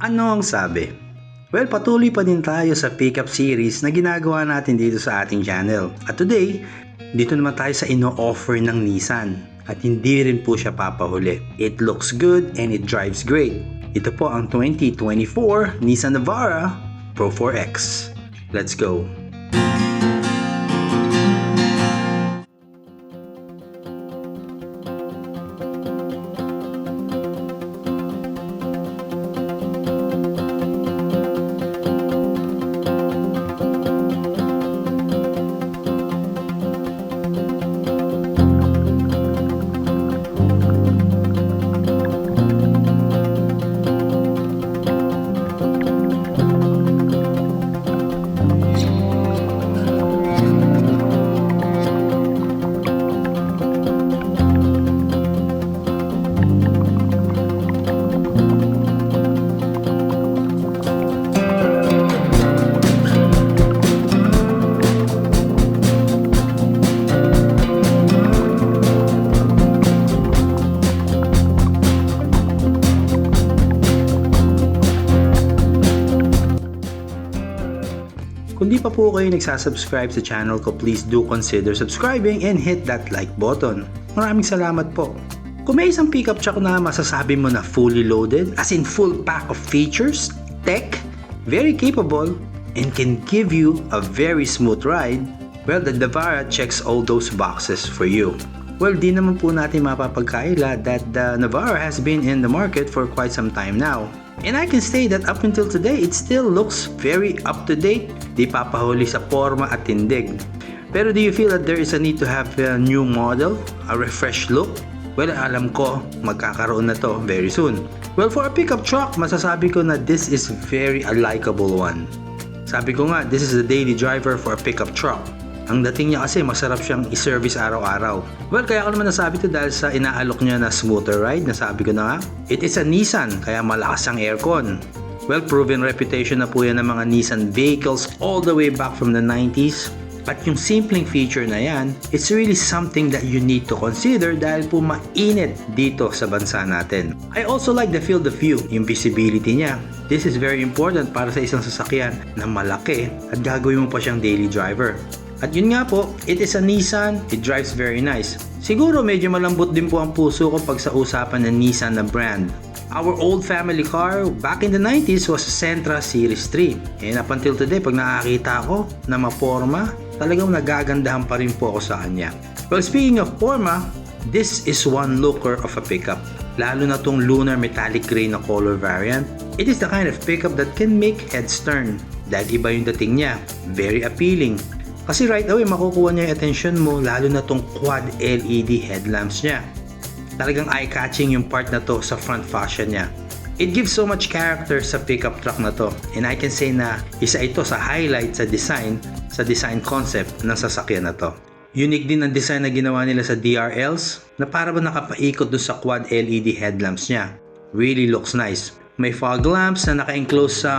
Ano ang sabi? Well, patuloy pa din tayo sa pickup series na ginagawa natin dito sa ating channel. At today, dito naman tayo sa ino-offer ng Nissan. At hindi rin po siya papahuli. It looks good and it drives great. Ito po ang 2024 Nissan Navara Pro 4X. Let's go! Kung di pa po kayo nagsasubscribe sa channel ko, please do consider subscribing and hit that like button. Maraming salamat po. Kung may isang pickup truck na masasabi mo na fully loaded, as in full pack of features, tech, very capable, and can give you a very smooth ride, well, the Navara checks all those boxes for you. Well, di naman po natin mapapagkaila that the Navara has been in the market for quite some time now. And I can say that up until today, it still looks very up to date. Di papahuli sa forma at tindig. Pero do you feel that there is a need to have a new model, a refreshed look? Well, alam ko, magkakaroon na to very soon. Well, for a pickup truck, masasabi ko na this is very a likable one. Sabi ko nga, this is the daily driver for a pickup truck. Ang dating niya kasi masarap siyang i-service araw-araw. Well, kaya ako naman nasabi ito dahil sa inaalok niya na smoother ride. Nasabi ko na nga, it is a Nissan, kaya malakas ang aircon. Well, proven reputation na po yan ng mga Nissan vehicles all the way back from the 90s. At yung simpleng feature na yan, it's really something that you need to consider dahil po mainit dito sa bansa natin. I also like the field of view, yung visibility niya. This is very important para sa isang sasakyan na malaki at gagawin mo pa siyang daily driver. At yun nga po, it is a Nissan, it drives very nice. Siguro medyo malambot din po ang puso ko pag sa usapan ng Nissan na brand. Our old family car back in the 90s was Sentra Series 3. And up until today, pag nakakita ko na maporma, talagang nagagandahan pa rin po ako sa kanya. Well, speaking of forma, this is one looker of a pickup. Lalo na tong lunar metallic gray na color variant. It is the kind of pickup that can make heads turn. Dahil iba yung dating niya, very appealing. Kasi right away makukuha niya yung attention mo, lalo na tong quad LED headlamps niya. Talagang eye-catching yung part na to sa front fascia niya. It gives so much character sa pickup truck na to, and I can say na isa ito sa highlight sa design concept ng sasakyan na to. Unique din ang design na ginawa nila sa DRLs na para ba nakapaikot doon sa quad LED headlamps niya. Really looks nice. May fog lamps na naka-enclose sa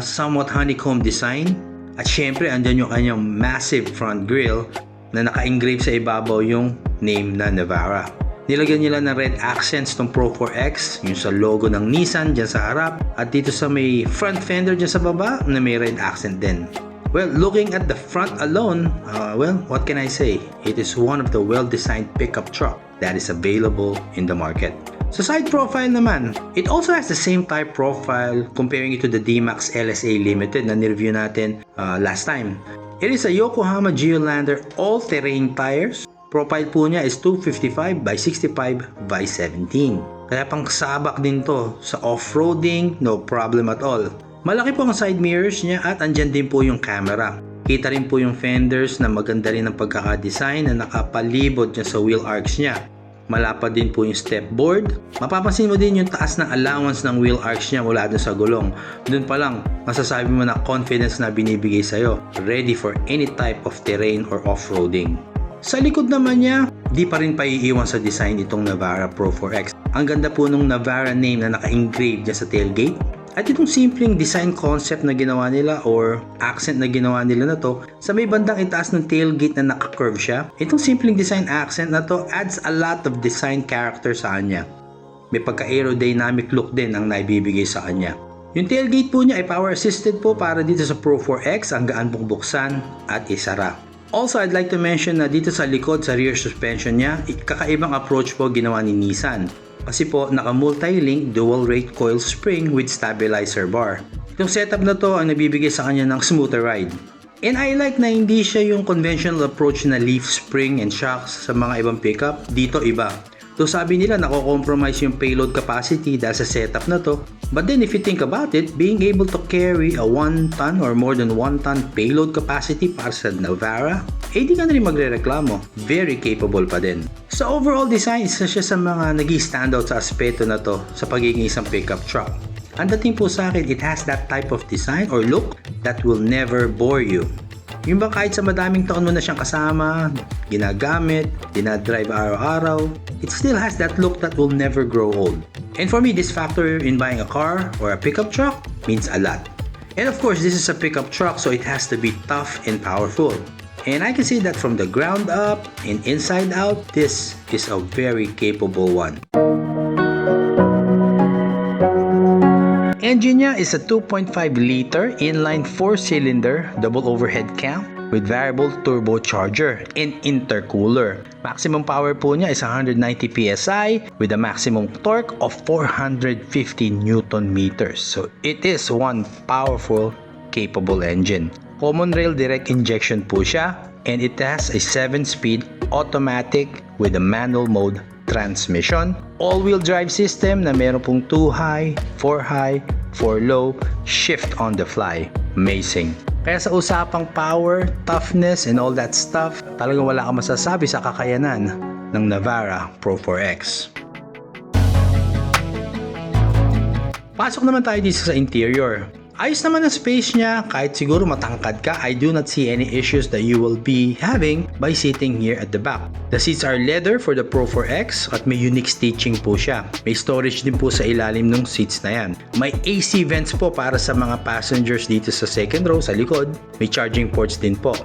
somewhat honeycomb design. At syempre, andyan yung kanyang massive front grille na naka-engrave sa ibabaw yung name na Navara. Nilagyan nila ng red accents ng Pro 4X, yung sa logo ng Nissan dyan sa harap, at dito sa may front fender dyan sa baba na may red accent din. Well, looking at the front alone, well, what can I say? It is one of the well-designed pickup truck that is available in the market. Sa side profile naman, it also has the same type profile comparing it to the D-Max LSA Limited na nireview natin last time. It is a Yokohama Geolandar all-terrain tires. Profile po niya is 255 by 65 by 17. Kaya pang sabak din to sa off-roading, no problem at all. Malaki po ang side mirrors niya at andyan din po yung camera. Kita rin po yung fenders na maganda rin ang pagkakadesign na nakapalibot dyan sa wheel arcs niya. Malapad din po yung step board. Mapapansin mo din yung taas ng allowance ng wheel arcs niya mula dun sa gulong. Dun pa lang, masasabi mo na confidence na binibigay sa'yo. Ready for any type of terrain or off-roading. Sa likod naman niya, di pa rin paiiwan sa design itong Navara Pro 4X. Ang ganda po nung Navara name na naka-engrave dyan sa tailgate. At itong simpleng design concept na ginawa nila or accent na ginawa nila na to sa may bandang itaas ng tailgate na naka-curve siya, itong simpleng design accent na to adds a lot of design character sa kanya. May pagka-aerodynamic look din ang naibibigay sa kanya. Yung tailgate po niya ay power assisted po para dito sa Pro 4X, ang gaan pong buksan at isara. Also, I'd like to mention na dito sa likod sa rear suspension niya, kakaibang approach po ginawa ni Nissan. Kasi po naka multi-link dual rate coil spring with stabilizer bar. Itong setup na to ang nabibigay sa kanya ng smoother ride. And I like na hindi siya yung conventional approach na leaf spring and shocks sa mga ibang pickup. Dito iba. So sabi nila nako-compromise yung payload capacity dahil sa setup na to. But then if you think about it, being able to carry a 1 ton or more than 1 ton payload capacity para sa Navara, di ka na rin magre-reklamo. Very capable pa din. Sa overall design, isa siya sa mga nag-standout sa aspeto na to sa pagiging isang pickup truck. Ang dating po sa akin, it has that type of design or look that will never bore you. Yung ba kahit sa madaming taon mo na siyang kasama, ginagamit, dinadrive araw-araw, it still has that look that will never grow old. And for me, this factor in buying a car or a pickup truck means a lot. And of course, this is a pickup truck, so it has to be tough and powerful. And I can say that from the ground up and inside out, this is a very capable one. Engine niya is a 2.5 liter inline 4-cylinder double overhead cam with variable turbocharger and intercooler. Maximum power po niya is 190 PSI with a maximum torque of 450 Newton meters. So it is one powerful, capable engine. Common rail direct injection po siya, and it has a 7-speed automatic with a manual mode transmission. All-wheel drive system na meron pong 2 high, 4 high, 4 low, shift on the fly. Amazing. Kaya sa usapang power, toughness, and all that stuff, talagang wala kang masasabi sa kakayanan ng Navara Pro 4X. Pasok naman tayo dito sa interior. Ayos naman ang space niya, kahit siguro matangkad ka, I do not see any issues that you will be having by sitting here at the back. The seats are leather for the Pro 4X at may unique stitching po siya. May storage din po sa ilalim ng seats na yan. May AC vents po para sa mga passengers dito sa second row sa likod. May charging ports din po.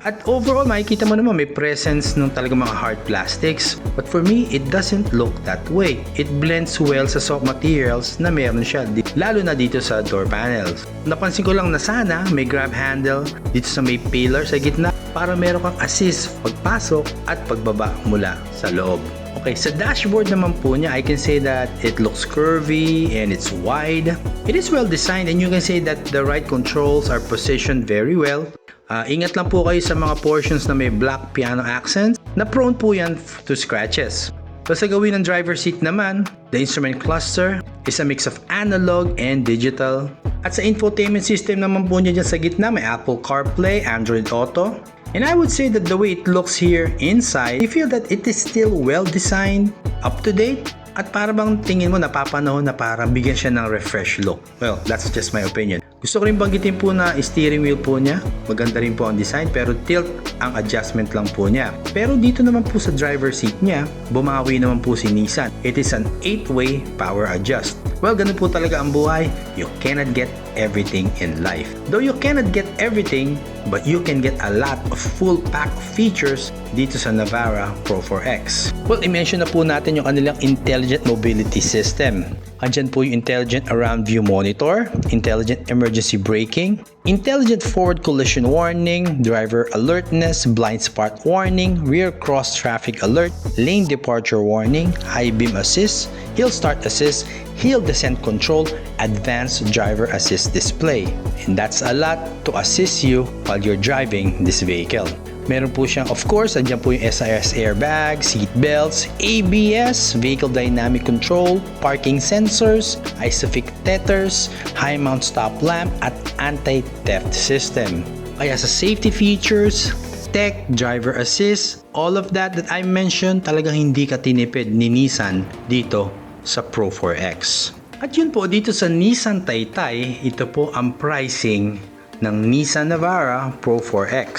At overall, makikita mo naman may presence ng talagang mga hard plastics. But for me, it doesn't look that way. It blends well sa soft materials na meron siya, lalo na dito sa door panels. Napansin ko lang na sana may grab handle dito sa may pillar sa gitna para meron kang assist pagpasok at pagbaba mula sa loob. Okay, sa dashboard naman po niya, I can say that it looks curvy and it's wide. It is well designed and you can say that the ride controls are positioned very well. Ingat lang po kayo sa mga portions na may black piano accents na prone po yan to scratches. So sa gawin ng driver seat naman, the instrument cluster is a mix of analog and digital. At sa infotainment system naman po niya dyan sa gitna, may Apple CarPlay, Android Auto. And I would say that the way it looks here inside, you feel that it is still well designed, up to date, at para bang tingin mo napapanahon na para bigyan siya ng refresh look. Well, that's just my opinion. Gusto ko rin banggitin po na steering wheel po niya, maganda rin po ang design pero tilt ang adjustment lang po niya. Pero dito naman po sa driver seat niya, bumawi naman po si Nissan. It is an 8-way power adjust. Well, ganun po talaga ang buhay. You cannot get everything in life. Though you cannot get everything, but you can get a lot of full pack features dito sa Navara Pro 4X. Well, i-mention na po natin yung kanilang intelligent mobility system. Andyan po yung intelligent around view monitor, intelligent emergency braking, intelligent forward collision warning, driver alertness, blind spot warning, rear cross traffic alert, lane departure warning, high beam assist, hill start assist, hill descent control, advanced driver assist display. And that's a lot to assist you while you're driving this vehicle. Meron po siyang, of course, andyan po yung SIS airbag, seat belts, ABS, vehicle dynamic control, parking sensors, ISOFIX tethers, high mount stop lamp, at anti-theft system. Kaya sa safety features, tech, driver assist, all of that I mentioned, talagang hindi ka tinipid ni Nissan dito sa Pro 4X. At yun po, dito sa Nissan Taytay, ito po ang pricing ng Nissan Navara Pro 4X.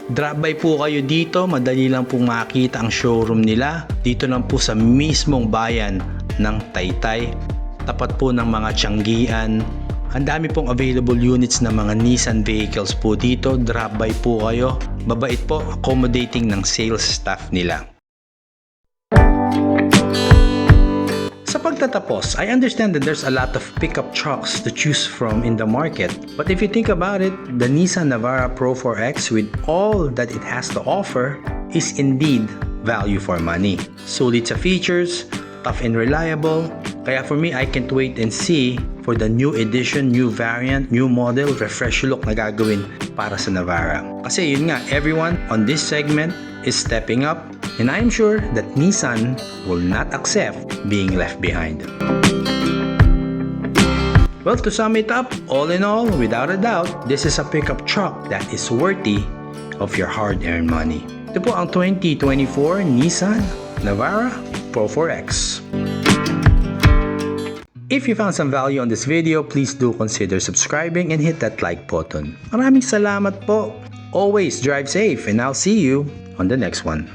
Drop by po kayo dito, madali lang pong makita ang showroom nila. Dito lang po sa mismong bayan ng Taytay. Tapat po ng mga Tianggian. Ang dami pong available units ng mga Nissan vehicles po dito. Drop by po kayo. Mabait po, accommodating ng sales staff nila. Sa magtatapos, I understand that there's a lot of pickup trucks to choose from in the market. But if you think about it, the Nissan Navara Pro 4X with all that it has to offer is indeed value for money. Sulit sa features, tough and reliable. Kaya for me, I can't wait and see for the new edition, new variant, new model, refresh look na gagawin para sa Navara. Kasi yun nga, everyone on this segment is stepping up, and I'm sure that Nissan will not accept being left behind. Well, to sum it up, all in all, without a doubt, this is a pickup truck that is worthy of your hard-earned money. Ito po ang 2024 Nissan Navara Pro 4X. If you found some value on this video, please do consider subscribing and hit that like button. Maraming salamat po. Always drive safe, and I'll see you on the next one.